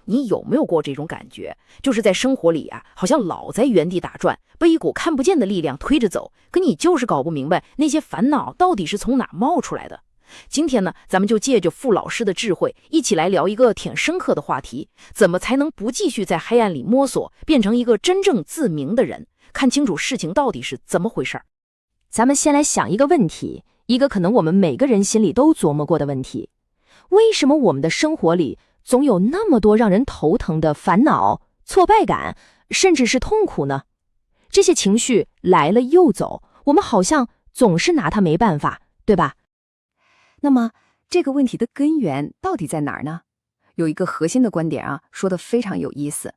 你有没有过这种感觉？就是在生活里啊，好像老在原地打转，被一股看不见的力量推着走，可你就是搞不明白那些烦恼到底是从哪冒出来的。今天呢，咱们就借着傅老师的智慧，一起来聊一个挺深刻的话题：怎么才能不继续在黑暗里摸索，变成一个真正自明的人，看清楚事情到底是怎么回事儿。咱们先来想一个问题，一个可能我们每个人心里都琢磨过的问题：为什么我们的生活里总有那么多让人头疼的烦恼、挫败感，甚至是痛苦呢？这些情绪来了又走，我们好像总是拿它没办法，对吧？那么这个问题的根源到底在哪儿呢？有一个核心的观点啊，说得非常有意思。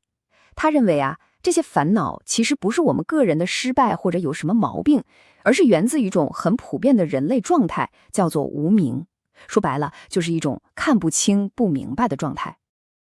他认为啊，这些烦恼其实不是我们个人的失败或者有什么毛病，而是源自于一种很普遍的人类状态，叫做无明。说白了，就是一种看不清、不明白的状态。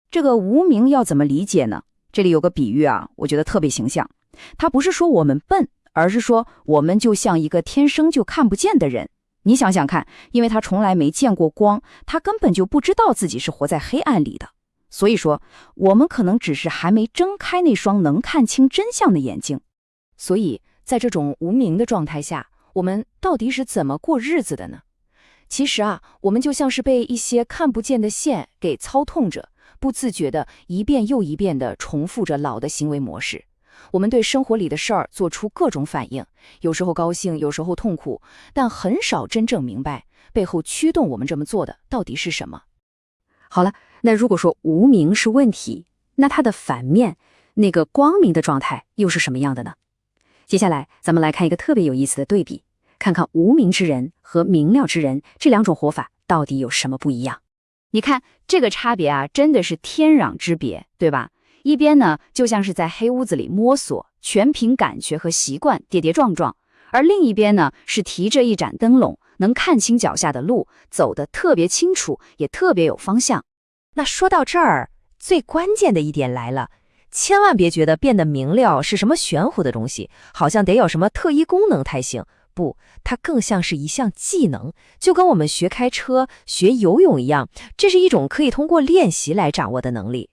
这个无明要怎么理解呢？这里有个比喻啊，我觉得特别形象。它不是说我们笨，而是说我们就像一个天生就看不见的人。你想想看，因为他从来没见过光，他根本就不知道自己是活在黑暗里的。所以说，我们可能只是还没睁开那双能看清真相的眼睛。所以，在这种无明的状态下，我们到底是怎么过日子的呢？其实啊，我们就像是被一些看不见的线给操控着，不自觉的一遍又一遍地重复着老的行为模式。我们对生活里的事儿做出各种反应，有时候高兴，有时候痛苦，但很少真正明白背后驱动我们这么做的到底是什么。好了，那如果说无明是问题，那它的反面，那个光明的状态又是什么样的呢？接下来咱们来看一个特别有意思的对比，看看无明之人和明了之人这两种活法到底有什么不一样。你看这个差别啊，真的是天壤之别，对吧？一边呢，就像是在黑屋子里摸索，全凭感觉和习惯跌跌撞撞；而另一边呢，是提着一盏灯笼，能看清脚下的路，走得特别清楚，也特别有方向。那说到这儿，最关键的一点来了，千万别觉得变得明了是什么玄乎的东西，好像得有什么特异功能才行。不，它更像是一项技能，就跟我们学开车、学游泳一样，这是一种可以通过练习来掌握的能力。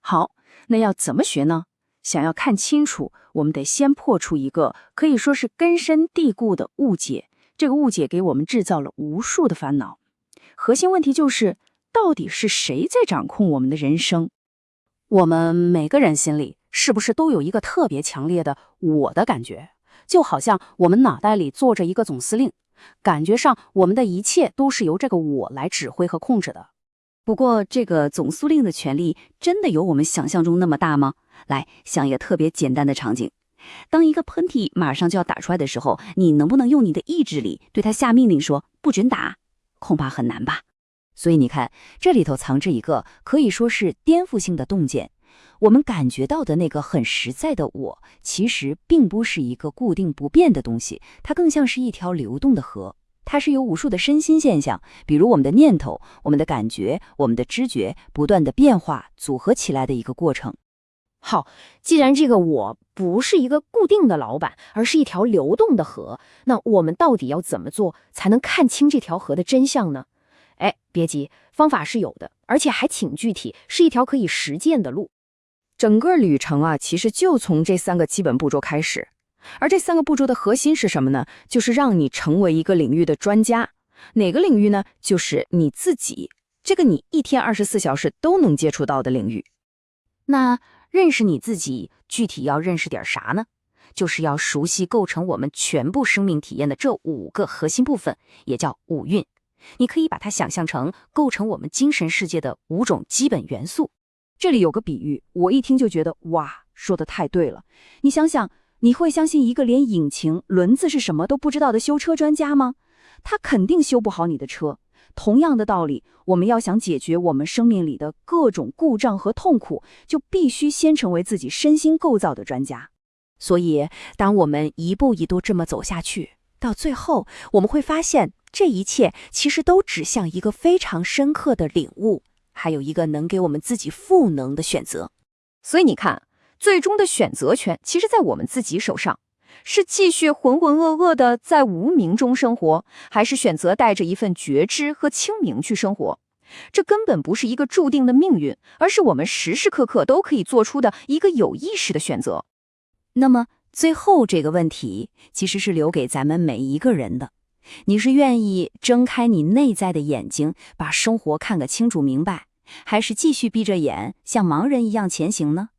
好，那要怎么学呢？想要看清楚，我们得先破除一个可以说是根深蒂固的误解。这个误解给我们制造了无数的烦恼。核心问题就是，到底是谁在掌控我们的人生？我们每个人心里是不是都有一个特别强烈的我的感觉？就好像我们脑袋里坐着一个总司令，感觉上我们的一切都是由这个我来指挥和控制的。不过，这个总司令的权力真的有我们想象中那么大吗？来，想一个特别简单的场景。当一个喷嚏马上就要打出来的时候，你能不能用你的意志力对他下命令说不准打？恐怕很难吧。所以你看，这里头藏着一个可以说是颠覆性的洞见。我们感觉到的那个很实在的我，其实并不是一个固定不变的东西，它更像是一条流动的河。它是由无数的身心现象，比如我们的念头、我们的感觉、我们的知觉不断的变化组合起来的一个过程。好，既然这个我不是一个固定的老板，而是一条流动的河，那我们到底要怎么做才能看清这条河的真相呢？哎，别急，方法是有的，而且还挺具体，是一条可以实践的路。整个旅程啊，其实就从这3个基本步骤开始。而这3个步骤的核心是什么呢？就是让你成为一个领域的专家。哪个领域呢？就是你自己，这个你一天24小时都能接触到的领域。那认识你自己，具体要认识点啥呢？就是要熟悉构成我们全部生命体验的这5个核心部分，也叫5蕴。你可以把它想象成构成我们精神世界的5种基本元素。这里有个比喻，我一听就觉得哇，说得太对了。你想想，你会相信一个连引擎、轮子是什么都不知道的修车专家吗？他肯定修不好你的车。同样的道理，我们要想解决我们生命里的各种故障和痛苦，就必须先成为自己身心构造的专家。所以，当我们一步一步这么走下去，到最后，我们会发现，这一切其实都指向一个非常深刻的领悟，还有一个能给我们自己赋能的选择。所以你看，最终的选择权其实在我们自己手上，是继续浑浑噩噩的在无明中生活，还是选择带着一份觉知和清明去生活？这根本不是一个注定的命运，而是我们时时刻刻都可以做出的一个有意识的选择。那么最后这个问题其实是留给咱们每一个人的，你是愿意睁开你内在的眼睛，把生活看个清楚明白，还是继续闭着眼像盲人一样前行呢？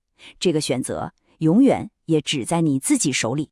这个选择永远也只在你自己手里。